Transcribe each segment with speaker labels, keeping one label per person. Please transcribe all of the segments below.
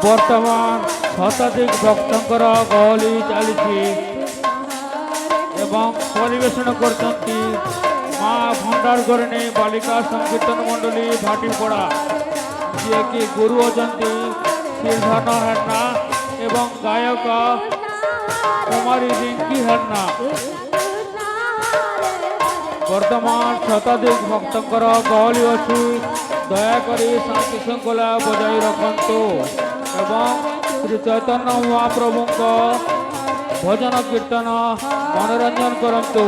Speaker 1: বর্তমান শতাধিক ভক্তଙ୍କର গহলি চালিছি এবং পরিবেশন করছেন মা ভଣ୍ଡାରଗରିଣୀ ବାଳିକା ସଂକୀର୍ତ୍ତନ ମଣ୍ଡଳୀ ଭାଟିପଡ଼ା, ଯିଏକି ଗୁରୁ ଅଛନ୍ତି ଶ୍ରୀଧନ ହେନା ଏବଂ ଗାୟକ କୁମାରୀ ରିଙ୍କି ହେନା। ବର୍ତ୍ତମାନ ଶତାଧିକ ଭକ୍ତଙ୍କର ଗହଳି ଅଛି, ଦୟାକରି ଶାନ୍ତି ଶୃଙ୍ଖଳା ବଜାଇ ରଖନ୍ତୁ ଏବଂ ଶ୍ରୀ ଚୈତନ୍ୟ ମହାପ୍ରଭୁଙ୍କ ଭଜନ କୀର୍ତ୍ତନ ମନୋରଞ୍ଜନ କରନ୍ତୁ।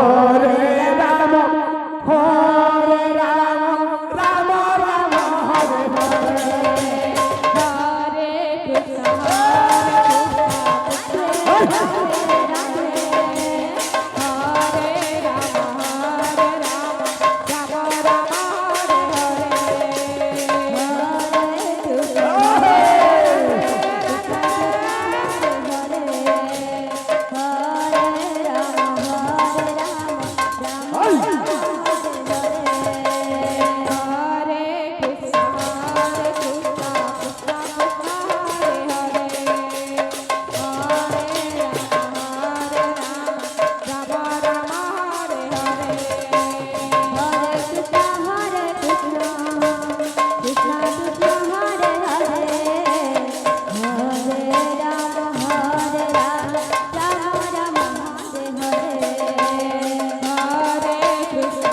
Speaker 2: हरे राम हरे राम राम राम हरे हरे हरे कृष्ण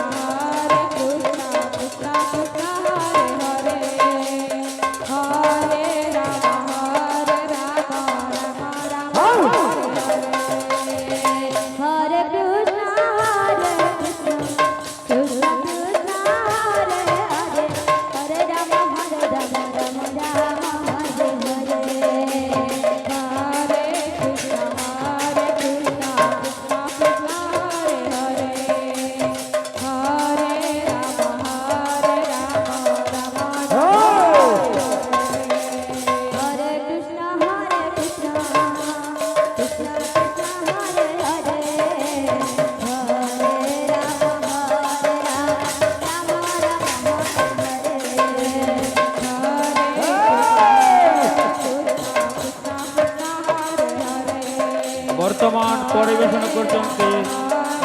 Speaker 1: বর্তমান পরিবেশন করছেন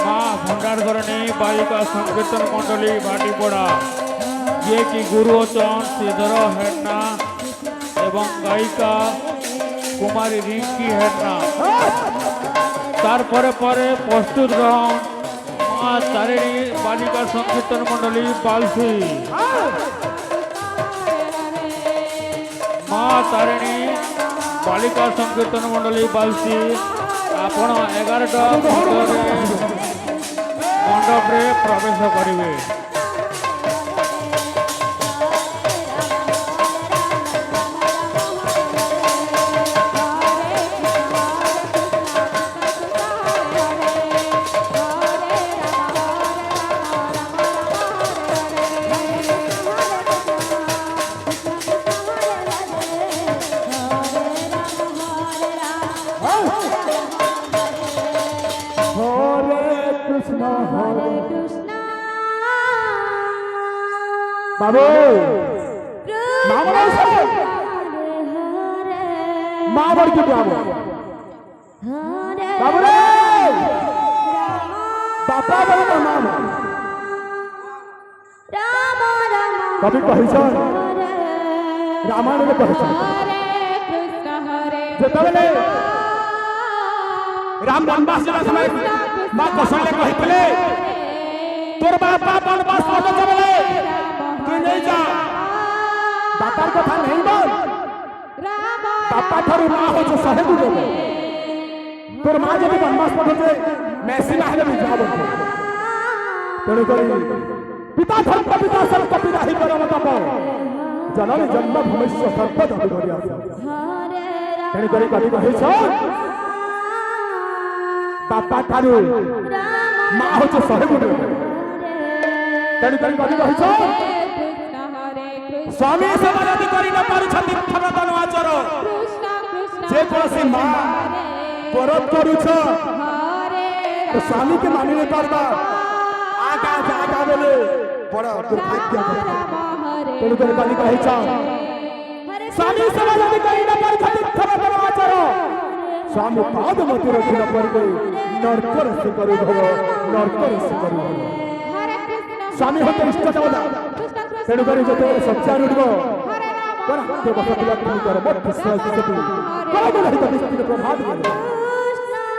Speaker 1: মা ভণ্ডারগরিণী বালিকা সংকীর্তন মণ্ডলী ভাটিপড়া, যিয়েকি গুরু অছন শ্রীধর হেনা এবং গায়িকা কুমারী রিঙ্কি হেনা। তারপরে পরে প্রস্তুত গ্রহণ মা তারিণী বালিকা সংকীর্তন মণ্ডলী বালসি। মা তারিণী বালিকা সংকীর্তন মণ্ডলী বালসি ଆପଣ 11ଟା ମଣ୍ଡପରେ ପ୍ରବେଶ କରିବେ।
Speaker 2: बाबू माँ बड़ की बाबू बाबू रे बापा बड़ का नाम कभी कही रामायण में कही जेतबेले राम वनवास जाना समय माँ कौशल्या कही तोर बापा वनवास पड़े चले तू नहीं जा बापार कथा नहीं बोल बापा थारू माँ हो जो सहे तू देवे तोर माँ जब वनवास पड़े मैसी ना है जा बोल तेरे करी पिता धर्म पिता सब पिता ही परम तप जननी जन्म भूमिष्य सर्वदा विधरिया तेरे करी कभी कही बापा थारू माँ हो जो सहे तू देवे तेरे करी कभी कही स्वामी सेवा यदि करि न पारुछति क्षमतन आचर
Speaker 3: कृष्ण कृष्ण
Speaker 2: जे कोसी मां परत करूछ तो स्वामी के मानि न पारबा आगा जागा बोले बड़ा दुर्भाग्य तेणु कर कली कहि छ स्वामी सेवा यदि करि न पारुछति क्षमतन आचर स्वामी पाद मति रखि न परबे नरकर से करू भव नरकर से करू भव
Speaker 3: हरे कृष्ण
Speaker 2: स्वामी होते इष्ट देवता
Speaker 3: कृष्ण कृष्ण
Speaker 2: तेणु कर जते सच्चा रुडबो कर के बसत लक्ष्मी कर मत विश्वास से तू कर बोले तो निश्चित प्रभात करे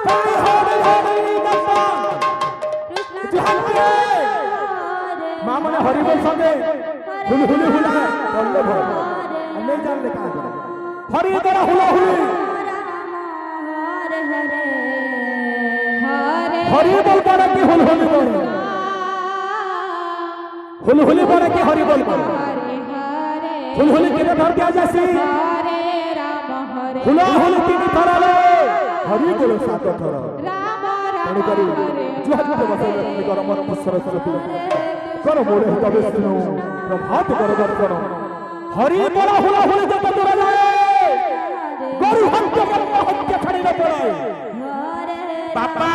Speaker 2: ताई हरे हरे नमः मां मने हरि बोल संगे हुल हुल हुल है बोले भो नहीं जान ले का हरि तेरा हुल हुल हरि बोल पड़े कि हुल हुल बोल हुल हुल पड़े कि हरि बोल पड़े हुल हुल के धर क्या जैसी हुला हुल तीन थराले हरि बोल सात थरा तेणु करी जुहत के बसे व्यक्ति कर मन सरस्वती कर मोड़े तबे सुनो प्रभात कर दर्शन हरि बोल हुला हुल जब तोरा जाए गरु हत्या कर हत्या खड़ी न पड़े पापा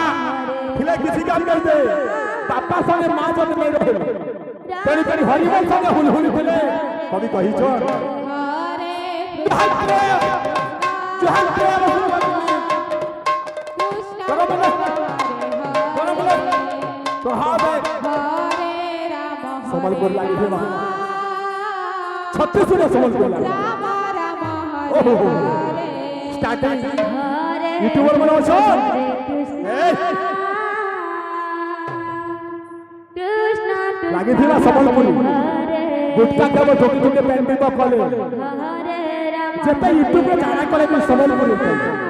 Speaker 2: फिले किसी काम कर दे पापा संगे मां जब नहीं रहे तेणु करी हरि बोल संगे हुल हुल फिले कभी कही छ संबलपुर लागी है छत्तीसगढ़ संबलपुर लागी ओहो स्टार्टिंग यूट्यूबर बनाओ छो लागी थी ना संबलपुर गुटका के वो ठोकी ठोके पेंटिंग को खोले जब यूट्यूब पे जाना करे तो संबलपुर